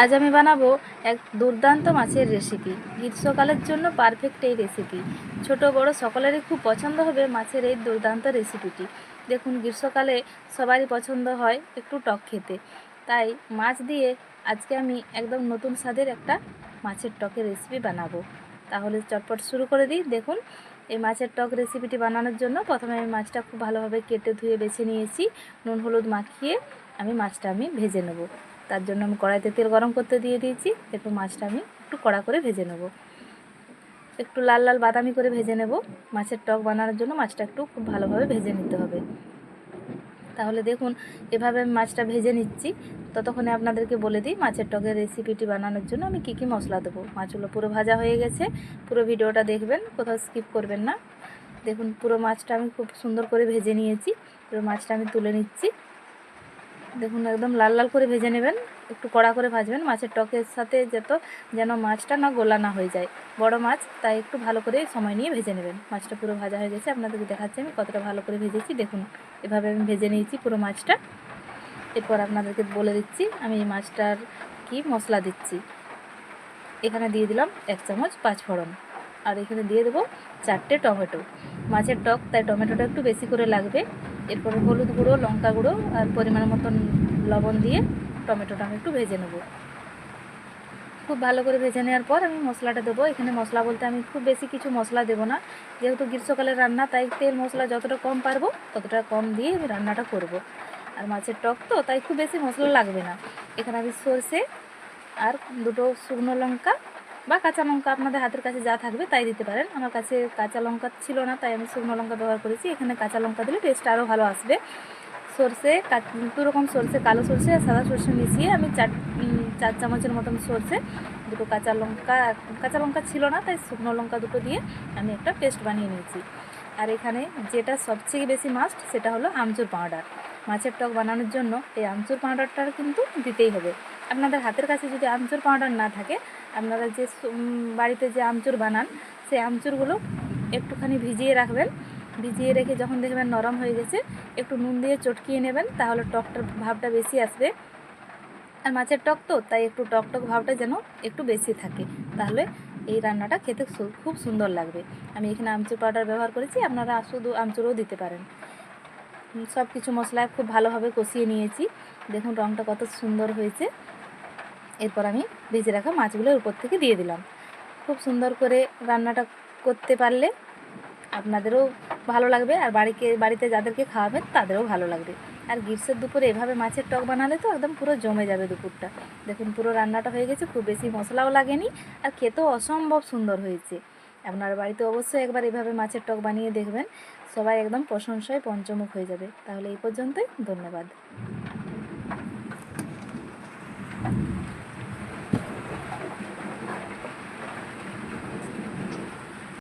আজ আমি বানাবো এক দুর্দান্ত মাছের রেসিপি। গ্রীষ্মকালের জন্য পারফেক্ট এই রেসিপি। ছোট বড় সকলেরই খুব পছন্দ হবে মাছের এই দুর্দান্ত রেসিপিটি। দেখুন, গ্রীষ্মকালে সবারই পছন্দ হয় একটু টক খেতে, তাই মাছ দিয়ে আজকে আমি একদম নতুন স্বাদের একটা মাছের টকের রেসিপি বানাবো। তাহলে চটপট শুরু করে দিই। দেখুন, এই মাছের টক রেসিপিটি বানানোর জন্য প্রথমে আমি মাছটা খুব ভালোভাবে কেটে ধুয়ে বেছে নিয়েছি। নুন হলুদ মাখিয়ে মাছটা ভেজে নেব। তার জন্য আমি কড়াইতে তেল গরম করতে দিয়ে দিয়েছি। এরপর মাছটা আমি একটু কড়া করে ভেজে নেব, একটু লাল লাল বাদামি করে ভেজে নেব। মাছের টক বানানোর জন্য মাছটা একটু খুব ভালোভাবে ভেজে নিতে হবে। তাহলে দেখুন, এভাবে আমি মাছটা ভেজে নিচ্ছি। ততক্ষণে আপনাদেরকে বলে দিই মাছের টকের রেসিপিটি বানানোর জন্য আমি কী কী মশলা দেবো। মাছগুলো পুরো ভাজা হয়ে গেছে, পুরো ভিডিওটা দেখবেন, কোথাও স্কিপ করবেন না। দেখুন, পুরো মাছটা আমি খুব সুন্দর করে ভেজে নিয়েছি। পুরো মাছটা আমি তুলে নিচ্ছি। দেখুন, একদম লাল লাল করে ভেজে নেবেন, একটু কড়া করে ভাজবেন মাছের টকের সাথে, যেন মাছটা না গোলা না হয়ে যায়। বড় মাছ, তাই একটু ভালো করে সময় নিয়ে ভেজে নেবেন। মাছটা পুরো ভাজা হয়ে গেছে, আপনাদেরকে দেখাচ্ছি আমি কতটা ভালো করে ভেজেছি। দেখুন, এভাবে আমি ভেজে নিয়েছি পুরো মাছটা। এরপর আপনাদেরকে বলে দিচ্ছি আমি এই মাছটার কি মশলা দিচ্ছি। এখানে দিয়ে দিলাম 1 চামচ 5 ফোড়ন, আর এখানে দিয়ে দেবো 4টে টমেটো। মাছের টক, তাই টমেটোটা একটু বেশি করে লাগবে। এরপরে হলুদ গুঁড়ো, লঙ্কা গুঁড়ো আর পরিমাণ মতন লবণ দিয়ে টমেটোটা আমি একটু ভেজে নেব। খুব ভালো করে ভেজে নেওয়ার পর আমি মশলাটা দেবো। এখানে মশলা বলতে আমি খুব বেশি কিছু মশলা দেবো না, যেহেতু গ্রীষ্মকালের রান্না, তাই তেল মশলা যতটা কম পারবো ততটা কম দিয়ে আমি রান্নাটা করব। আর মাছের টক তো, তাই খুব বেশি মশলা লাগবে না। এখানে আমি সরষে আর 2টো শুকনো লঙ্কা বা কাঁচা লঙ্কা, আপনাদের হাতের কাছে যা থাকবে তাই দিতে পারেন। আমার কাছে কাঁচা লঙ্কা ছিল না, তাই আমি শুকনো লঙ্কা ব্যবহার করেছি। এখানে কাঁচা লঙ্কা দিলে টেস্ট আরও ভালো আসবে। সরষে, 2 রকম সরষে, কালো সরষে আর সাদা সরষে মিশিয়ে আমি 4 চামচের মতন সরষে, 2টো কাঁচা লঙ্কা ছিল না, তাই শুকনো লঙ্কা 2টো দিয়ে আমি একটা পেস্ট বানিয়ে নিয়েছি। আর এখানে যেটা সবচেয়ে বেশি মাস্ট, সেটা হলো আমচুর পাউডার। মাছের টক বানানোর জন্য এই আমচুর পাউডারটা কিন্তু দিতেই হবে। আপনাদের হাতের কাছে যদি আমচুর পাউডার না থাকে, আপনারা যে বাড়িতে যে আমচুর বানান, সেই আমচুরগুলো একটুখানি ভিজিয়ে রাখবেন। ভিজিয়ে রেখে যখন দেখবেন নরম হয়ে গেছে, একটু নুন দিয়ে চটকিয়ে নেবেন, তাহলে টকটার ভাবটা বেশি আসবে। আর মাছের টক তো, তাই একটু টক ভাবটা যেন একটু বেশি থাকে, তাহলে এই রান্নাটা খেতে খুব সুন্দর লাগবে। আমি এখানে আমচুর পাউডার ব্যবহার করেছি, আপনারা শুধু আমচুরও দিতে পারেন। সব কিছু মশলা খুব ভালোভাবে কষিয়ে নিয়েছি। দেখুন রঙটা কত সুন্দর হয়েছে। এরপর আমি ভেজে রাখা মাছগুলোর উপর থেকে দিয়ে দিলাম। খুব সুন্দর করে রান্নাটা করতে পারলে আপনাদেরও ভালো লাগবে, আর বাড়িতে যাদেরকে খাওয়াবেন তাদেরও ভালো লাগবে। আর গ্রীষ্মের দুপুরে এভাবে মাছের টক বানালে তো একদম পুরো জমে যাবে দুপুরটা। দেখুন, পুরো রান্নাটা হয়ে গেছে, খুব বেশি মশলাও লাগেনি, আর খেতেও অসম্ভব সুন্দর হয়েছে। আপনার বাড়িতে অবশ্যই একবার এভাবে মাছের টক বানিয়ে দেখবেন, সবাই একদম প্রশংসায় পঞ্চমুখ হয়ে যাবে। তাহলে এই পর্যন্তই, ধন্যবাদ।